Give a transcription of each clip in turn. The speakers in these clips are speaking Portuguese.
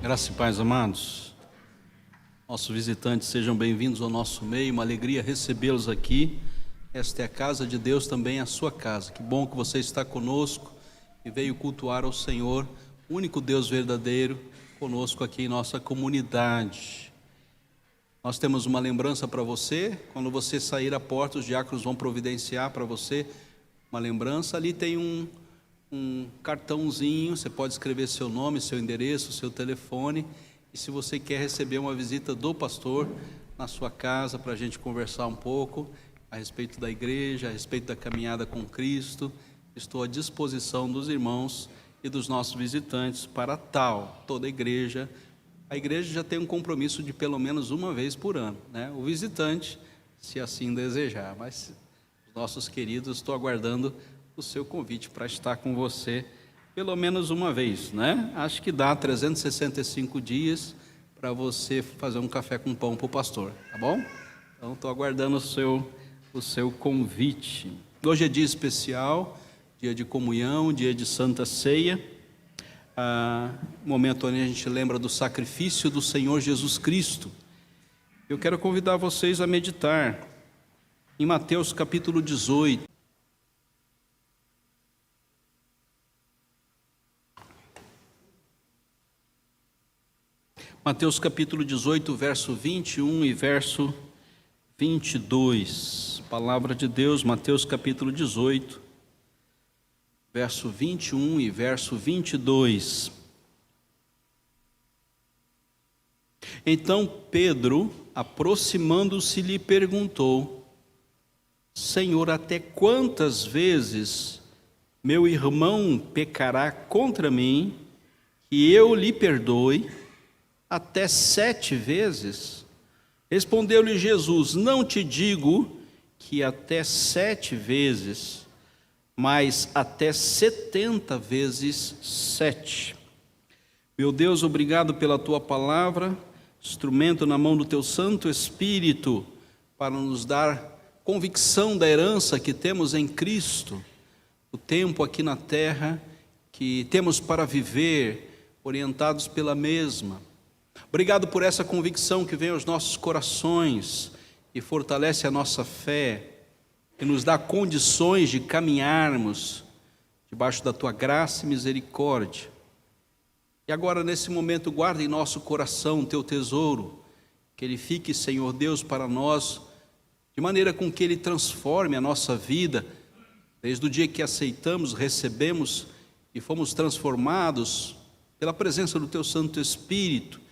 Graça e paz, amados. Nossos visitantes, sejam bem-vindos ao nosso meio, uma alegria recebê-los aqui. Esta é a casa de Deus, também a sua casa. Que bom que você está conosco e veio cultuar ao Senhor, o único Deus verdadeiro, conosco aqui em nossa comunidade. Nós temos uma lembrança para você. Quando você sair à porta, os diáconos vão providenciar para você uma lembrança. Ali tem um cartãozinho, você pode escrever seu nome, seu endereço, seu telefone, e se você quer receber uma visita do pastor na sua casa, para a gente conversar um pouco a respeito da igreja, a respeito da caminhada com Cristo, estou à disposição dos irmãos e dos nossos visitantes para tal. Toda a igreja já tem um compromisso de pelo menos uma vez por ano, né? O visitante, se assim desejar, mas os nossos queridos, estou aguardando o seu convite para estar com você pelo menos uma vez, né? Acho que dá 365 dias para você fazer um café com pão para o pastor, tá bom? Então, estou aguardando o seu convite. Hoje é dia especial, dia de comunhão, dia de Santa Ceia, momento onde a gente lembra do sacrifício do Senhor Jesus Cristo. Eu quero convidar vocês a meditar em Mateus capítulo 18. Mateus capítulo 18, verso 21 e verso 22. Palavra de Deus, Mateus capítulo 18, verso 21 e verso 22. Então Pedro, aproximando-se, lhe perguntou: Senhor, até quantas vezes meu irmão pecará contra mim, que eu lhe perdoe? Até 7 vezes? Respondeu-lhe Jesus: não te digo que até 7 vezes, mas até 70 vezes 7. Meu Deus, obrigado pela tua palavra, instrumento na mão do teu Santo Espírito, para nos dar convicção da herança que temos em Cristo, o tempo aqui na terra que temos para viver, orientados pela mesma. Obrigado por essa convicção que vem aos nossos corações e fortalece a nossa fé, e nos dá condições de caminharmos debaixo da tua graça e misericórdia. E agora, nesse momento, guarda em nosso coração o teu tesouro, que ele fique, Senhor Deus, para nós, de maneira com que ele transforme a nossa vida, desde o dia que aceitamos, recebemos e fomos transformados pela presença do teu Santo Espírito.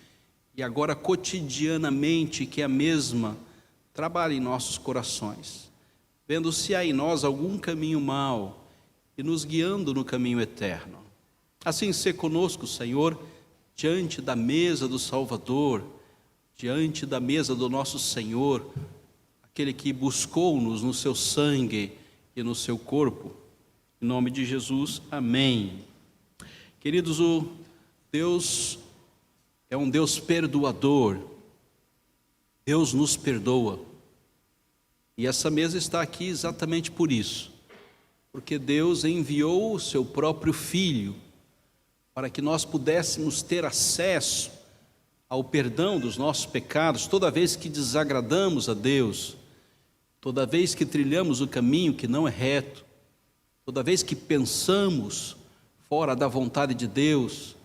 E agora, cotidianamente, que a mesma trabalhe em nossos corações, vendo se há em nós algum caminho mau e nos guiando no caminho eterno. Assim, sê conosco, Senhor, diante da mesa do Salvador, diante da mesa do nosso Senhor, aquele que buscou-nos no seu sangue e no seu corpo. Em nome de Jesus, amém. Queridos, o Deus é um Deus perdoador. Deus nos perdoa. E essa mesa está aqui exatamente por isso. Porque Deus enviou o seu próprio Filho para que nós pudéssemos ter acesso ao perdão dos nossos pecados toda vez que desagradamos a Deus, toda vez que trilhamos o caminho que não é reto, toda vez que pensamos fora da vontade de Deus,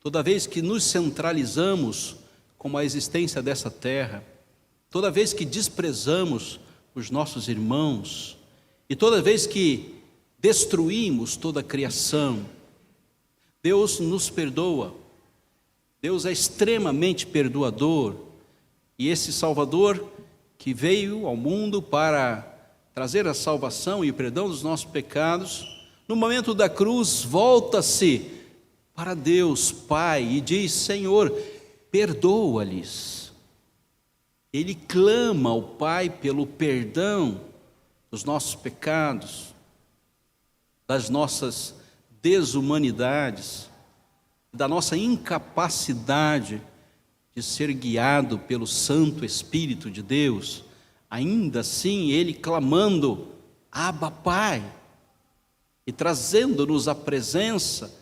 toda vez que nos centralizamos com a existência dessa terra, toda vez que desprezamos os nossos irmãos e toda vez que destruímos toda a criação, Deus nos perdoa. Deus é extremamente perdoador, e esse Salvador que veio ao mundo para trazer a salvação e o perdão dos nossos pecados, no momento da cruz volta-se para Deus Pai e diz: Senhor, perdoa-lhes. Ele clama ao Pai pelo perdão dos nossos pecados, das nossas desumanidades, da nossa incapacidade de ser guiado pelo Santo Espírito de Deus. Ainda assim, Ele clamando: Abba, Pai, e trazendo-nos a presença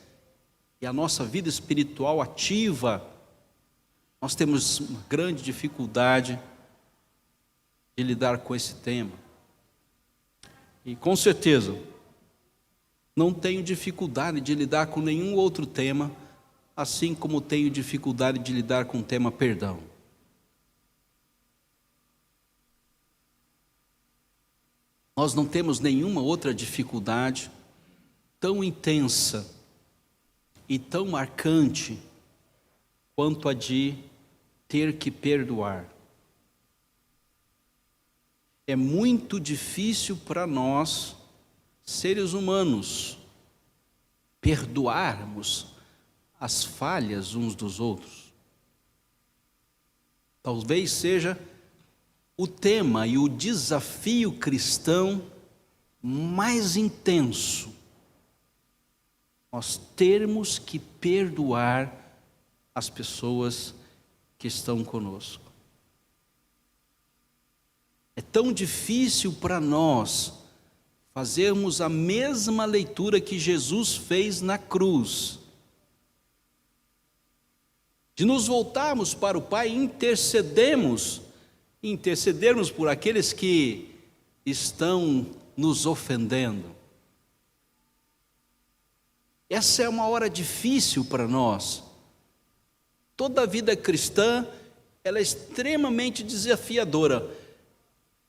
e a nossa vida espiritual ativa Nós temos uma grande dificuldade de lidar com esse tema. E com certeza, não tenho dificuldade de lidar com nenhum outro tema, assim como tenho dificuldade de lidar com o tema perdão. Nós não temos nenhuma outra dificuldade tão intensa e tão marcante quanto a de ter que perdoar. É muito difícil para nós, seres humanos, perdoarmos as falhas uns dos outros. Talvez seja o tema e o desafio cristão mais intenso. Nós termos que perdoar as pessoas que estão conosco. É tão difícil para nós fazermos a mesma leitura que Jesus fez na cruz, de nos voltarmos para o Pai e intercedermos por aqueles que estão nos ofendendo. Essa é uma hora difícil para nós. Toda a vida cristã, ela é extremamente desafiadora.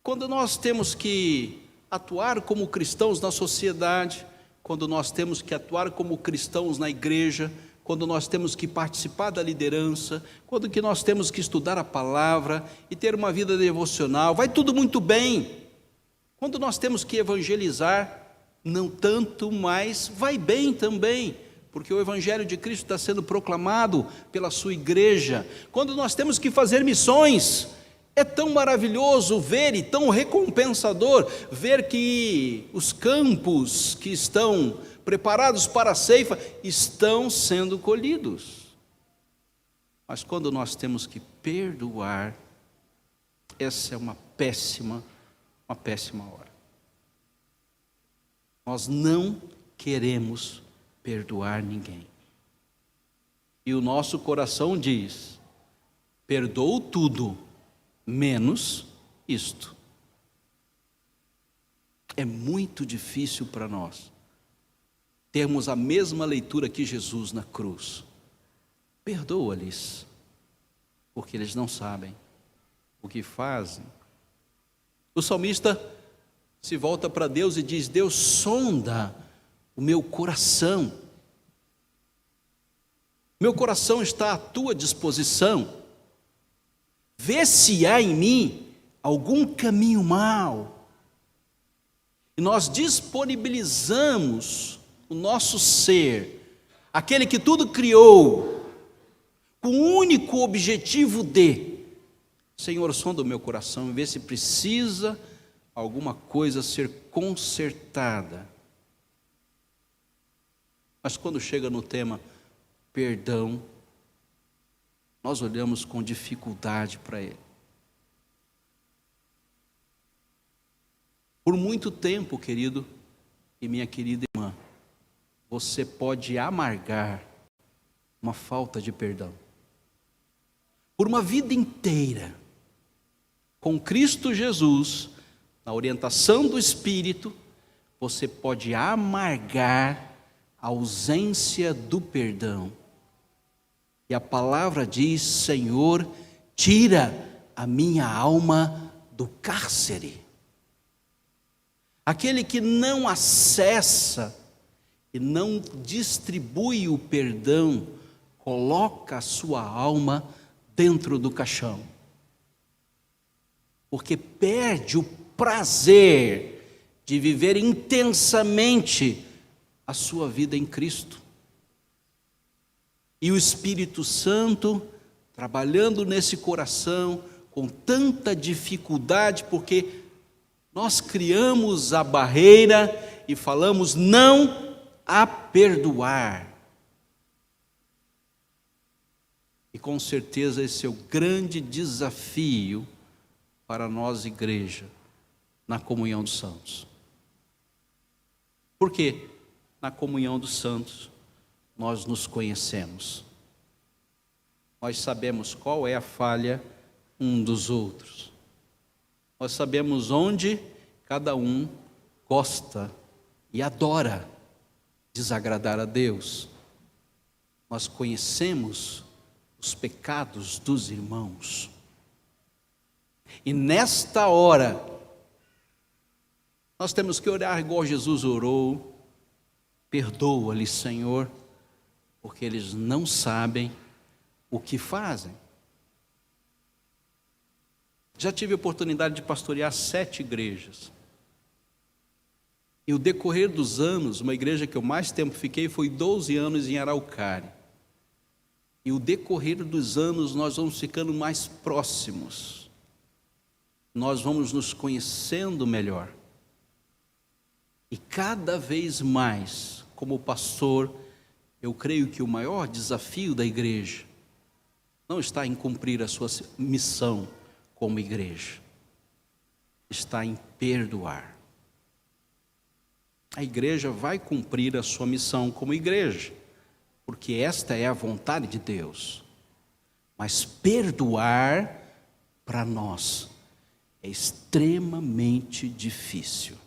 Quando nós temos que atuar como cristãos na sociedade, quando nós temos que atuar como cristãos na igreja, quando nós temos que participar da liderança, quando que nós temos que estudar a palavra e ter uma vida devocional, vai tudo muito bem. Quando nós temos que evangelizar, não tanto, mas vai bem também, porque o Evangelho de Cristo está sendo proclamado pela sua igreja. Quando nós temos que fazer missões, é tão maravilhoso ver e tão recompensador ver que os campos que estão preparados para a ceifa estão sendo colhidos. Mas quando nós temos que perdoar, essa é uma péssima hora. Nós não queremos perdoar ninguém. E o nosso coração diz: perdoo tudo, menos isto. É muito difícil para nós termos a mesma leitura que Jesus na cruz. Perdoa-lhes, porque eles não sabem o que fazem. O salmista se volta para Deus e diz: Deus, sonda o meu coração. Meu coração está à tua disposição. Vê se há em mim algum caminho mau. E nós disponibilizamos o nosso ser, aquele que tudo criou, com o único objetivo de: Senhor, sonda o meu coração e vê se precisa alguma coisa ser consertada. Mas quando chega no tema perdão, nós olhamos com dificuldade para ele. Por muito tempo, querido e minha querida irmã, você pode amargar uma falta de perdão. Por uma vida inteira, com Cristo Jesus, na orientação do Espírito, você pode amargar a ausência do perdão. E a palavra diz: Senhor, tira a minha alma do cárcere. Aquele que não acessa e não distribui o perdão, coloca a sua alma dentro do caixão, porque perde o prazer de viver intensamente a sua vida em Cristo. E o Espírito Santo trabalhando nesse coração com tanta dificuldade, porque nós criamos a barreira e falamos não a perdoar. E com certeza esse é o grande desafio para nós, igreja, na comunhão dos santos. Por quê? Na comunhão dos santos nós nos conhecemos. nós sabemos qual é a falha um dos outros. Nós sabemos onde cada um gosta e adora desagradar a Deus. Nós conhecemos os pecados dos irmãos. E nesta hora, nós temos que orar igual Jesus orou. Perdoa-lhes, Senhor, porque eles não sabem o que fazem. Já tive a oportunidade de pastorear 7 igrejas. E o decorrer dos anos, uma igreja que eu mais tempo fiquei foi 12 anos em Araucária. E o decorrer dos anos nós vamos ficando mais próximos. Nós vamos nos conhecendo melhor. E cada vez mais, como pastor, eu creio que o maior desafio da igreja não está em cumprir a sua missão como igreja, está em perdoar. A igreja vai cumprir a sua missão como igreja, porque esta é a vontade de Deus. Mas perdoar, para nós, é extremamente difícil.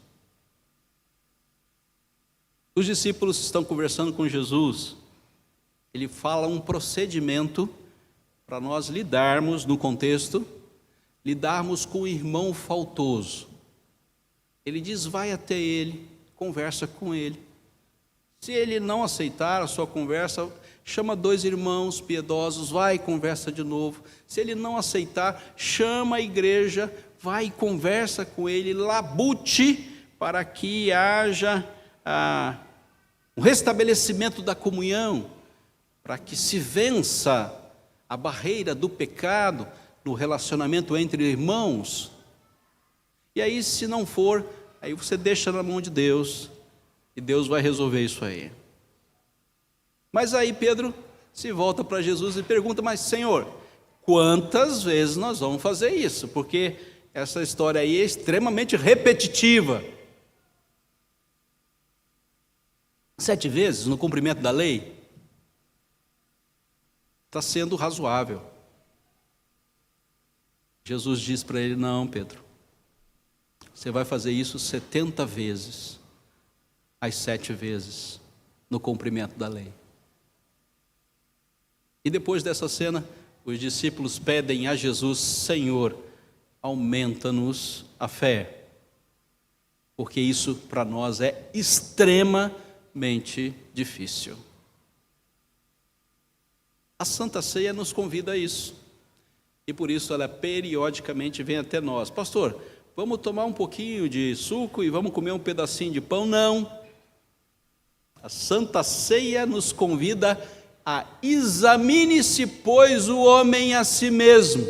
Os discípulos estão conversando com Jesus. Ele fala um procedimento para nós lidarmos, no contexto, lidarmos com o irmão faltoso. Ele diz, vai até ele, conversa com ele. Se ele não aceitar a sua conversa, chama 2 irmãos piedosos, vai e conversa de novo. Se ele não aceitar, chama a igreja, vai e conversa com ele, labute para que haja um restabelecimento da comunhão, para que se vença a barreira do pecado no relacionamento entre irmãos. E aí, se não for, aí você deixa na mão de Deus, e Deus vai resolver isso aí. Mas aí Pedro se volta para Jesus e pergunta, mas Senhor, quantas vezes nós vamos fazer isso? Porque essa história aí é extremamente repetitiva. 7 vezes no cumprimento da lei? Está sendo razoável. Jesus diz para ele, não, Pedro, você vai fazer isso 70 vezes, as 7 vezes no cumprimento da lei. E depois dessa cena, os discípulos pedem a Jesus, Senhor, aumenta-nos a fé, porque isso para nós é extremamente difícil. A Santa Ceia nos convida a isso, e por isso ela periodicamente vem até nós. Pastor, vamos tomar um pouquinho de suco e vamos comer um pedacinho de pão? Não. A Santa Ceia nos convida a examine-se, pois, o homem a si mesmo.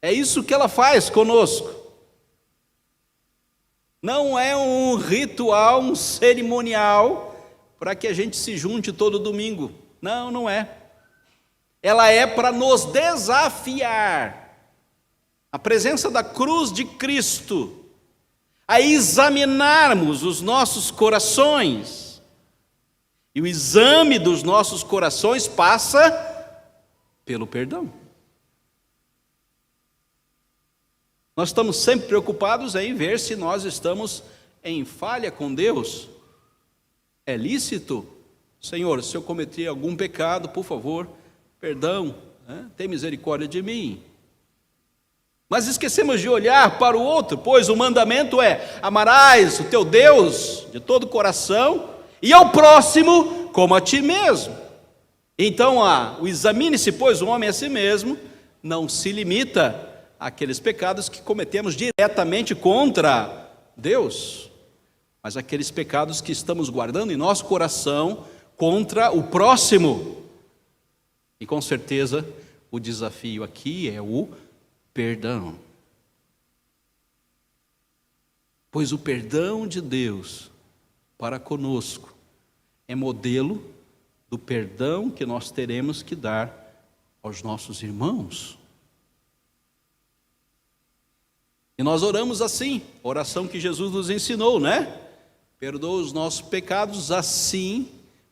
É isso que ela faz conosco. Não é um ritual, um cerimonial para que a gente se junte todo domingo. Não, não é. Ela é para nos desafiar. A presença da cruz de Cristo, a examinarmos os nossos corações. E o exame dos nossos corações passa pelo perdão. Nós estamos sempre preocupados em ver se nós estamos em falha com Deus. É lícito? Senhor, se eu cometi algum pecado, por favor, perdão, tem misericórdia de mim. Mas esquecemos de olhar para o outro, pois o mandamento é, amarás o teu Deus de todo o coração e ao próximo como a ti mesmo. Então, o examine-se, pois, o homem a si mesmo, não se limita àqueles pecados que cometemos diretamente contra Deus, mas aqueles pecados que estamos guardando em nosso coração contra o próximo. E com certeza, o desafio aqui é o perdão. Pois o perdão de Deus para conosco é modelo do perdão que nós teremos que dar aos nossos irmãos. E nós oramos assim, oração que Jesus nos ensinou, né? Perdoa os nossos pecados assim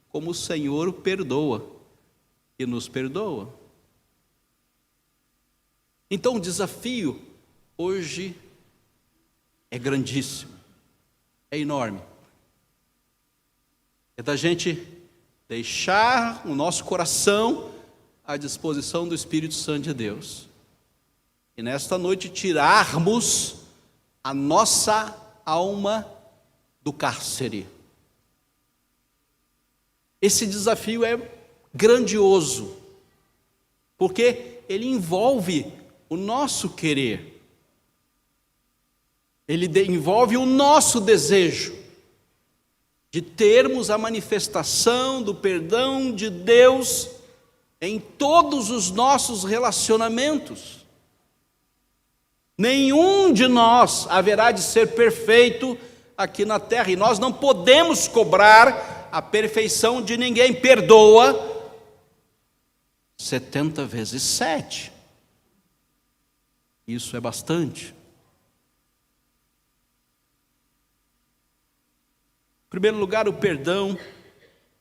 como o Senhor o perdoa. e nos perdoa. Então o desafio hoje é grandíssimo, é enorme. É da gente deixar o nosso coração à disposição do Espírito Santo de Deus. E nesta noite tirarmos a nossa alma do cárcere. Esse desafio é grandioso, porque ele envolve o nosso querer, ele envolve o nosso desejo de termos a manifestação do perdão de Deus em todos os nossos relacionamentos. Nenhum de nós haverá de ser perfeito aqui na terra, e nós não podemos cobrar a perfeição de ninguém. Perdoa 70 vezes 7. Isso é bastante. Em primeiro lugar, o perdão,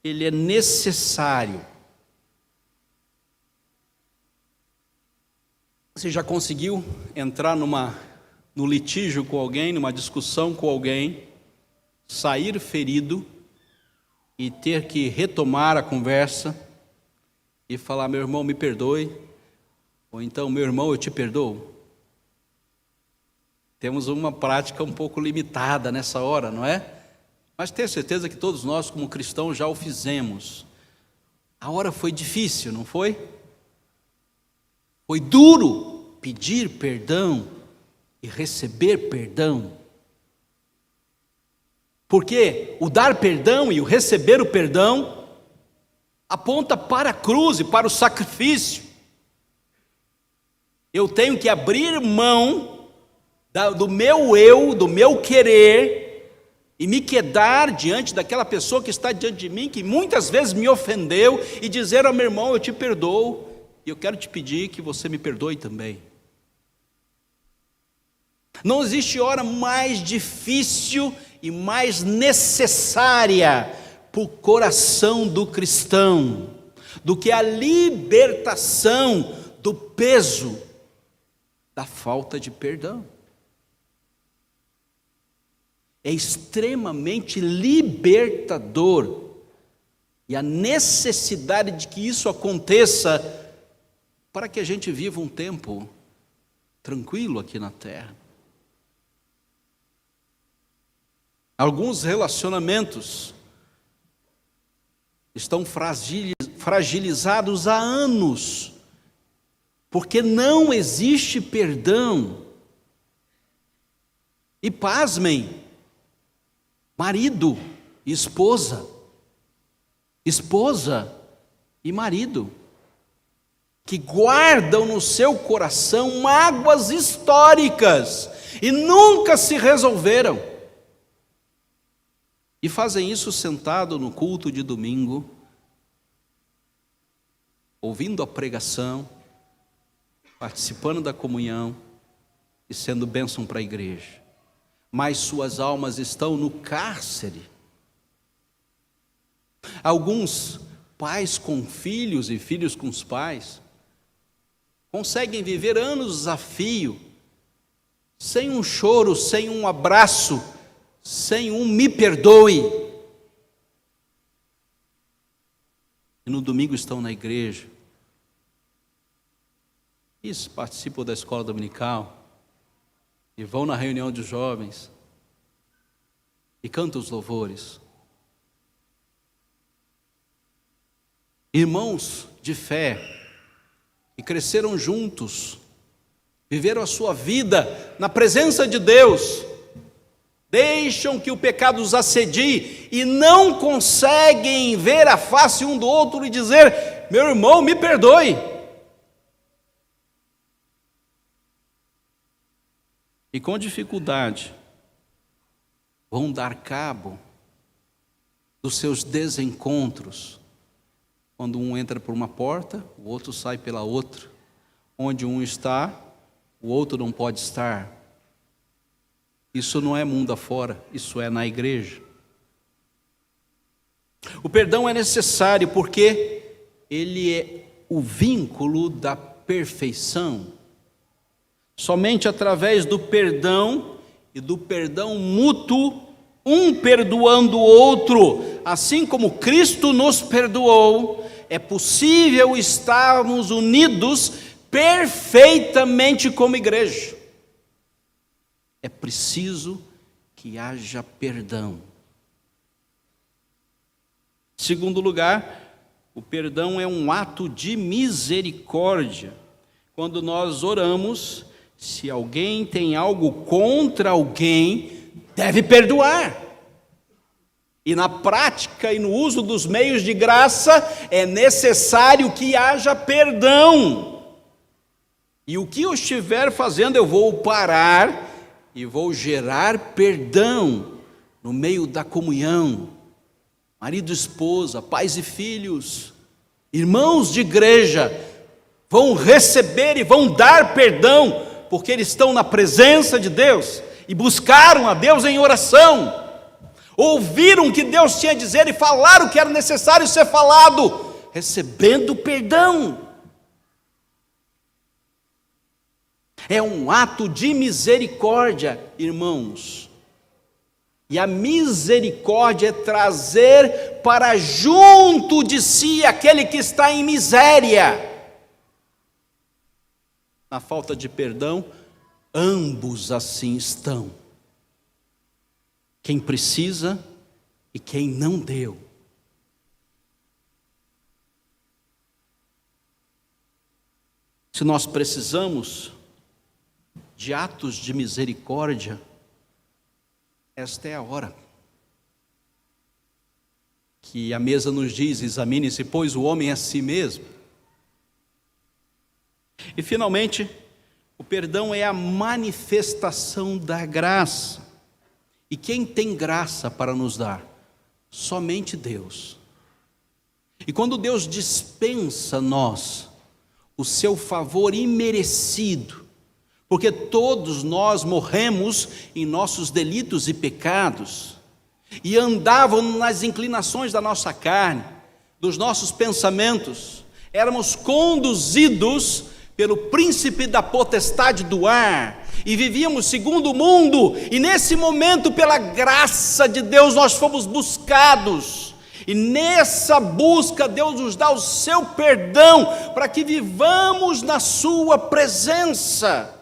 ele é necessário. Você já conseguiu entrar no litígio com alguém, numa discussão com alguém, sair ferido e ter que retomar a conversa e falar: meu irmão, me perdoe, ou então: meu irmão, eu te perdoo? Temos uma prática um pouco limitada nessa hora, não é? Mas tenho certeza que todos nós, como cristãos, já o fizemos. A hora foi difícil, não foi? Foi duro pedir perdão e receber perdão. Porque o dar perdão e o receber o perdão aponta para a cruz e para o sacrifício. Eu tenho que abrir mão do meu eu, do meu querer, e me quedar diante daquela pessoa que está diante de mim, que muitas vezes me ofendeu, e dizer ao meu irmão: eu te perdoo, e eu quero te pedir que você me perdoe também. Não existe hora mais difícil e mais necessária para o coração do cristão do que a libertação do peso da falta de perdão. É extremamente libertador, e a necessidade de que isso aconteça para que a gente viva um tempo tranquilo aqui na terra. Alguns relacionamentos estão fragilizados há anos, porque não existe perdão. E pasmem, marido e esposa e marido, que guardam no seu coração mágoas históricas e nunca se resolveram, e fazem isso sentado no culto de domingo, ouvindo a pregação, participando da comunhão e sendo bênção para a igreja, mas suas almas estão no cárcere. Alguns pais com filhos e filhos com os pais conseguem viver anos a fio, sem um choro, sem um abraço, sem um me perdoe. E no domingo estão na igreja, isso, participam da escola dominical, e vão na reunião de jovens, e cantam os louvores. Irmãos de fé, que cresceram juntos, viveram a sua vida na presença de Deus, deixam que o pecado os assedie e não conseguem ver a face um do outro e dizer: meu irmão, me perdoe. E com dificuldade vão dar cabo dos seus desencontros, quando um entra por uma porta, o outro sai pela outra. Onde um está, o outro não pode estar. Isso não é mundo afora, isso é na igreja. O perdão é necessário porque ele o vínculo da perfeição. Somente através do perdão e do perdão mútuo, um perdoando o outro, assim como Cristo nos perdoou, é possível estarmos unidos perfeitamente como igreja. É preciso que haja perdão. Segundo lugar, o perdão é um ato de misericórdia. Quando nós oramos, se alguém tem algo contra alguém, deve perdoar. E na prática e no uso dos meios de graça, é necessário que haja perdão. E o que eu estiver fazendo, eu vou parar e vou gerar perdão no meio da comunhão. Marido e esposa, pais e filhos, irmãos de igreja, vão receber e vão dar perdão, porque eles estão na presença de Deus e buscaram a Deus em oração. Ouviram o que Deus tinha a dizer e falaram o que era necessário ser falado, recebendo perdão. É um ato de misericórdia, irmãos. E a misericórdia é trazer para junto de si aquele que está em miséria. Na falta de perdão, ambos assim estão. Quem precisa e quem não deu. Se nós precisamos de atos de misericórdia, esta é a hora. Que a mesa nos diz: examine-se, pois, o homem a si mesmo. E finalmente, o perdão é a manifestação da graça. E quem tem graça para nos dar? Somente Deus. E quando Deus dispensa a nós o seu favor imerecido, porque todos nós morremos em nossos delitos e pecados, e andavam nas inclinações da nossa carne, dos nossos pensamentos, éramos conduzidos pelo príncipe da potestade do ar, e vivíamos segundo o mundo, e nesse momento, pela graça de Deus, nós fomos buscados, e nessa busca Deus nos dá o seu perdão, para que vivamos na sua presença.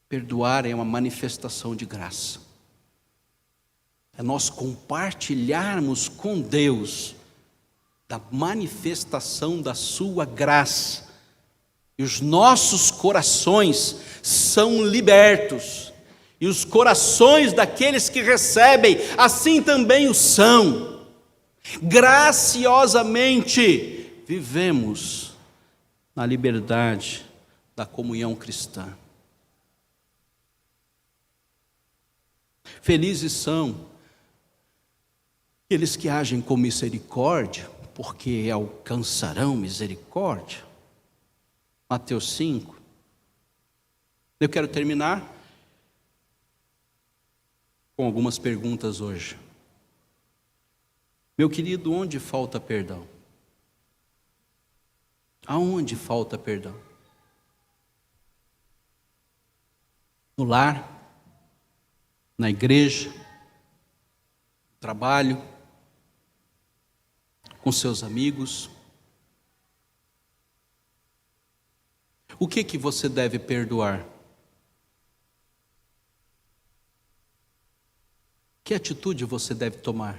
Perdoar é uma manifestação de graça, é nós compartilharmos com Deus da manifestação da sua graça, e os nossos corações são libertos, e os corações daqueles que recebem, assim também o são. Graciosamente vivemos na liberdade da comunhão cristã. Felizes são aqueles que agem com misericórdia, porque alcançarão misericórdia. Mateus 5. Eu quero terminar com algumas perguntas hoje. Meu querido, onde falta perdão? Aonde falta perdão? No lar? Na igreja? No trabalho? Com seus amigos? O que você deve perdoar? Que atitude você deve tomar?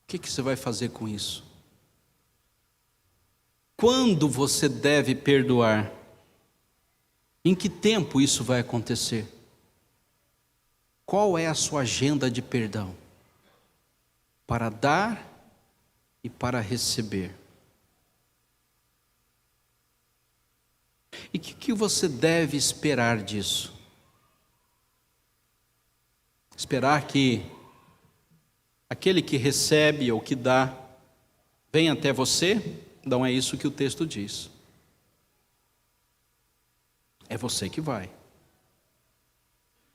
O que você vai fazer com isso? Quando você deve perdoar? Em que tempo isso vai acontecer? Qual é a sua agenda de perdão? Para dar e para receber. E o que você deve esperar disso? Esperar que aquele que recebe ou que dá venha até você? Não é isso que o texto diz. É você que vai,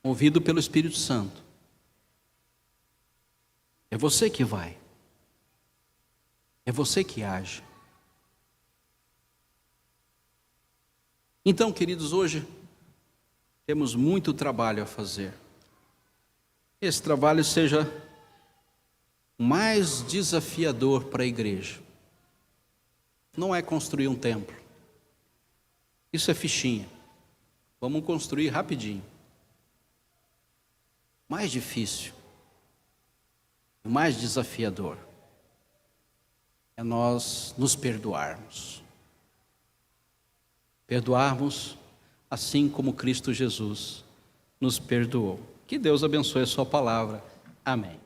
movido pelo Espírito Santo. É você que vai. É você que age. Então, queridos, hoje temos muito trabalho a fazer. Esse trabalho seja mais desafiador para a igreja. Não é construir um templo. Isso é fichinha. Vamos construir rapidinho. Mais difícil, mais desafiador é nós nos perdoarmos. Perdoarmos assim como Cristo Jesus nos perdoou. Que Deus abençoe a sua palavra. Amém.